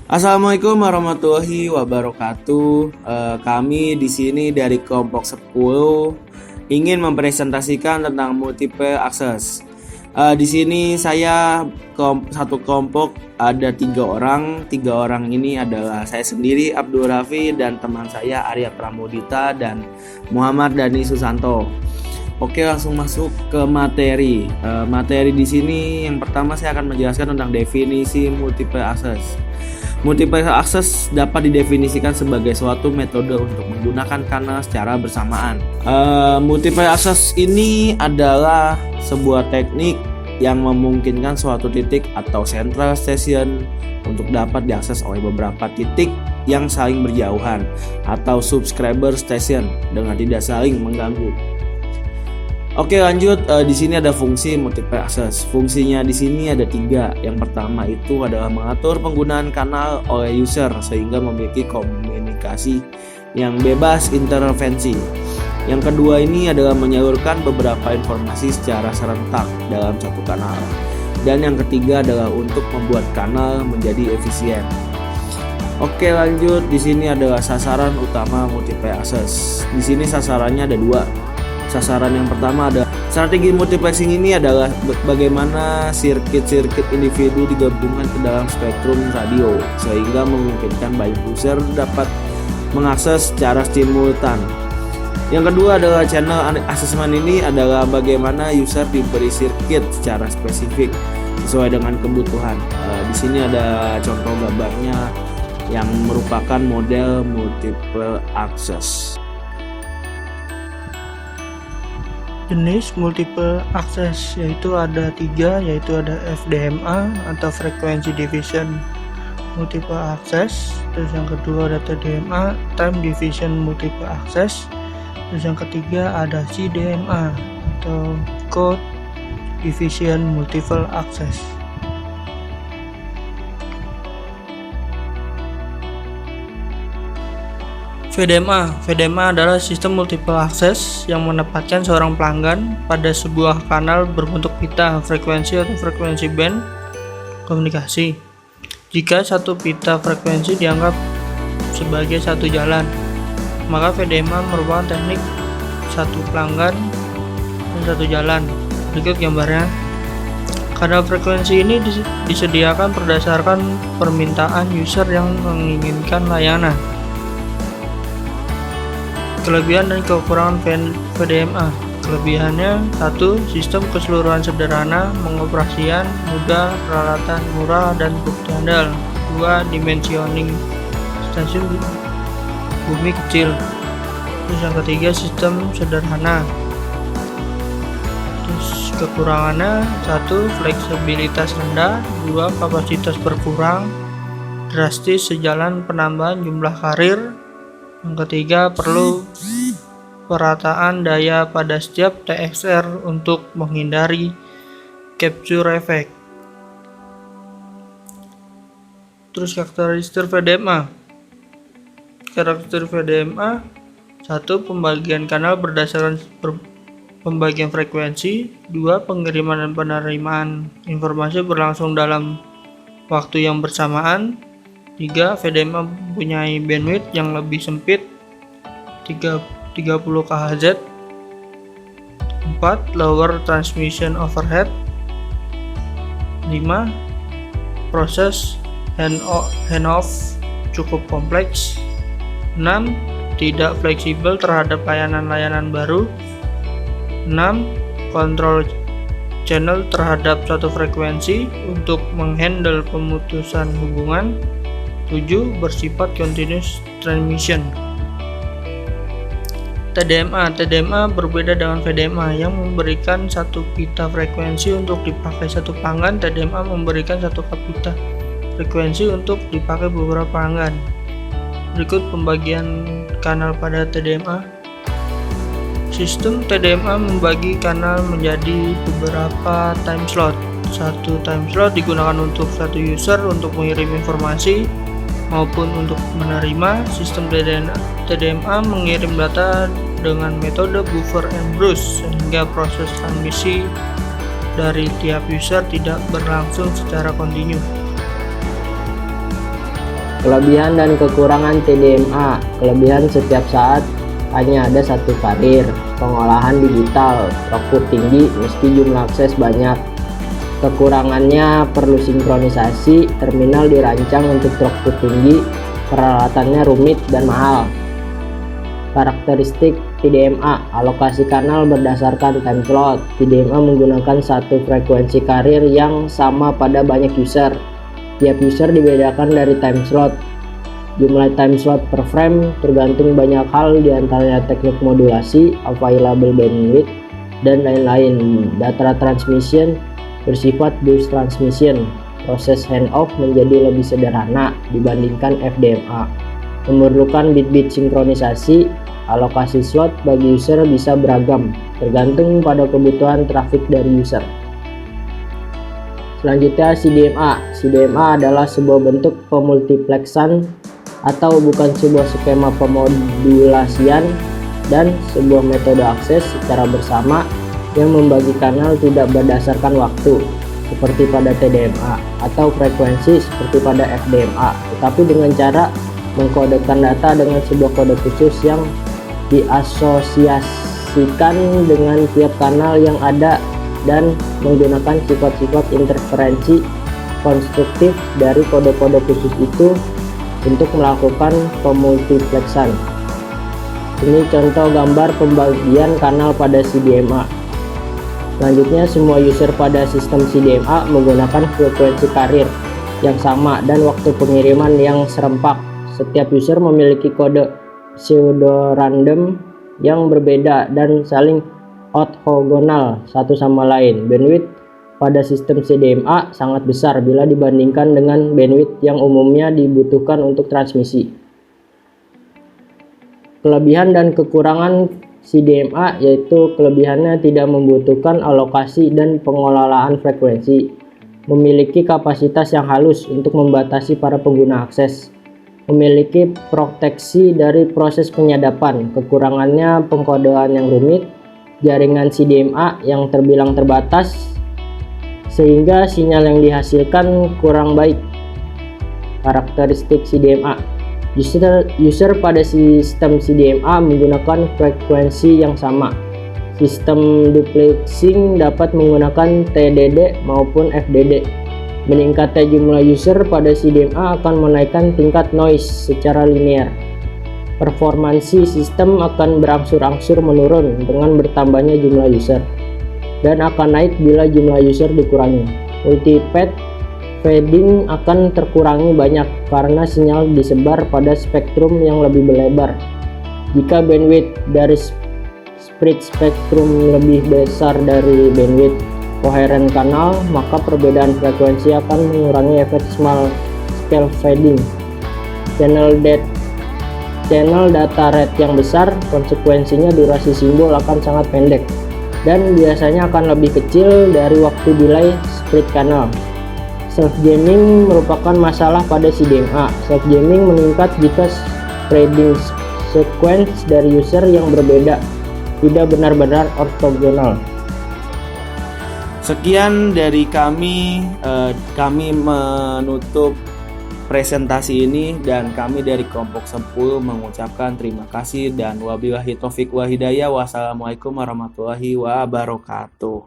Assalamualaikum warahmatullahi wabarakatuh. Kami di sini dari kelompok 10 ingin mempresentasikan tentang multiple access. Di sini saya satu kelompok ada 3 orang. 3 orang ini adalah saya sendiri Abdul Rafi dan teman saya Arya Pramudita dan Muhammad Dani Susanto. Oke, langsung masuk ke materi. Materi di sini yang pertama saya akan menjelaskan tentang definisi multiple access. Multiple access dapat didefinisikan sebagai suatu metode untuk menggunakan kanal secara bersamaan. Multiple access ini adalah sebuah teknik yang memungkinkan suatu titik atau central station untuk dapat diakses oleh beberapa titik yang saling berjauhan atau subscriber station dengan tidak saling mengganggu. Oke, lanjut. Di sini ada fungsi multiple access. Fungsinya di sini ada 3. Yang pertama itu adalah mengatur penggunaan kanal oleh user sehingga memiliki komunikasi yang bebas intervensi. Yang kedua ini adalah menyalurkan beberapa informasi secara serentak dalam satu kanal. Dan yang ketiga adalah untuk membuat kanal menjadi efisien. Oke, lanjut. Di sini adalah sasaran utama multiple access. Di sini sasarannya ada 2. Sasaran yang pertama ada strategi multiplexing. Ini adalah bagaimana sirkuit-sirkuit individu digabungkan ke dalam spektrum radio sehingga memungkinkan banyak user dapat mengakses secara simultan. Yang kedua adalah channel assessment. Ini adalah bagaimana user diberi sirkuit secara spesifik sesuai dengan kebutuhan. Di sini ada contoh gambarnya yang merupakan model multiple access. Jenis multiple access yaitu ada 3, yaitu ada FDMA atau frequency division multiple access, terus yang kedua ada TDMA time division multiple access, terus yang ketiga ada CDMA atau code division multiple access. VDMA adalah sistem multiple access yang menempatkan seorang pelanggan pada sebuah kanal berbentuk pita, frekuensi atau frekuensi band komunikasi. Jika satu pita frekuensi dianggap sebagai satu jalan, maka VDMA merupakan teknik satu pelanggan dan satu jalan. Berikut gambarnya. Kanal frekuensi ini disediakan berdasarkan permintaan user yang menginginkan layanan. Kelebihan dan kekurangan VDMA. Kelebihannya: 1. Sistem keseluruhan sederhana, pengoperasian mudah, peralatan murah dan bukti andal. 2. Dimensioning stasiun bumi kecil. Terus yang ketiga, sistem sederhana. Terus kekurangannya: 1. Fleksibilitas rendah. 2. Kapasitas berkurang drastis sejalan penambahan jumlah karir. Yang ketiga, perlu perataan daya pada setiap TXR untuk menghindari capture effect. Terus karakteristik VDMA. Karakteristik VDMA: 1. Pembagian kanal berdasarkan pembagian frekuensi. 2. Pengiriman dan penerimaan informasi berlangsung dalam waktu yang bersamaan. 3. VDMA mempunyai bandwidth yang lebih sempit 30 kHz. 4. Lower transmission overhead. 5. Proses handoff cukup kompleks. 6. Tidak fleksibel terhadap layanan-layanan baru. 6. Kontrol channel terhadap satu frekuensi untuk menghandle pemutusan hubungan. 7. Bersifat continuous transmission. TDMA berbeda dengan VDMA yang memberikan satu pita frekuensi untuk dipakai satu pelanggan. TDMA memberikan satu pita frekuensi untuk dipakai beberapa pelanggan. Berikut pembagian kanal pada TDMA. Sistem TDMA membagi kanal menjadi beberapa time slot. Satu time slot digunakan untuk satu user untuk mengirim informasi maupun untuk menerima. Sistem TDMA mengirim data dengan metode buffer and burst sehingga proses transmisi dari tiap user tidak berlangsung secara kontinu. Kelebihan dan kekurangan TDMA. Kelebihan, setiap saat hanya ada satu karir. Pengolahan digital, throughput tinggi meski jumlah akses banyak. Kekurangannya, perlu sinkronisasi, terminal dirancang untuk throughput tinggi, peralatannya rumit dan mahal. Karakteristik TDMA, alokasi kanal berdasarkan time slot. TDMA menggunakan satu frekuensi karir yang sama pada banyak user. Tiap user dibedakan dari time slot. Jumlah time slot per frame tergantung banyak hal, diantaranya teknik modulasi, available bandwidth, dan lain-lain. Data transmission bersifat burst transmission. Proses handoff menjadi lebih sederhana dibandingkan FDMA. Memerlukan bit-bit sinkronisasi. Alokasi slot bagi user bisa beragam, tergantung pada kebutuhan trafik dari user. Selanjutnya, CDMA. CDMA adalah sebuah bentuk pemultiplexan atau bukan sebuah skema pemodulasian dan sebuah metode akses secara bersama yang membagi kanal tidak berdasarkan waktu seperti pada TDMA atau frekuensi seperti pada FDMA, tetapi dengan cara mengkodekan data dengan sebuah kode khusus yang diasosiasikan dengan tiap kanal yang ada dan menggunakan sifat-sifat interferensi konstruktif dari kode-kode khusus itu untuk melakukan pemultiplexan. Ini contoh gambar pembagian kanal pada CDMA. Selanjutnya, semua user pada sistem CDMA menggunakan frekuensi karir yang sama dan waktu pengiriman yang serempak. Setiap user memiliki kode pseudo-random yang berbeda dan saling orthogonal satu sama lain. Bandwidth pada sistem CDMA sangat besar bila dibandingkan dengan bandwidth yang umumnya dibutuhkan untuk transmisi. Kelebihan dan kekurangan CDMA, yaitu kelebihannya tidak membutuhkan alokasi dan pengelolaan frekuensi, memiliki kapasitas yang halus untuk membatasi para pengguna akses, memiliki proteksi dari proses penyadapan. Kekurangannya, pengkodean yang rumit, jaringan CDMA yang terbilang terbatas sehingga sinyal yang dihasilkan kurang baik. Karakteristik CDMA. User pada sistem CDMA menggunakan frekuensi yang sama. Sistem duplexing dapat menggunakan TDD maupun FDD. Meningkatnya jumlah user pada CDMA akan menaikkan tingkat noise secara linear. Performansi sistem akan berangsur-angsur menurun dengan bertambahnya jumlah user, dan akan naik bila jumlah user dikurangi. Multipath fading akan terkurangi banyak karena sinyal disebar pada spektrum yang lebih lebar. Jika bandwidth dari spread spektrum lebih besar dari bandwidth koheren kanal, maka perbedaan frekuensi akan mengurangi efek small scale fading. Channel data rate yang besar, konsekuensinya durasi simbol akan sangat pendek dan biasanya akan lebih kecil dari waktu delay split kanal. Self-jamming merupakan masalah pada CDMA. Self-jamming meningkat jika spreading sequence dari user yang berbeda tidak benar-benar orthogonal. Sekian dari kami menutup presentasi ini, dan kami dari kelompok 10 mengucapkan terima kasih dan wabillahi taufik wa hidayah. Wassalamualaikum warahmatullahi wabarakatuh.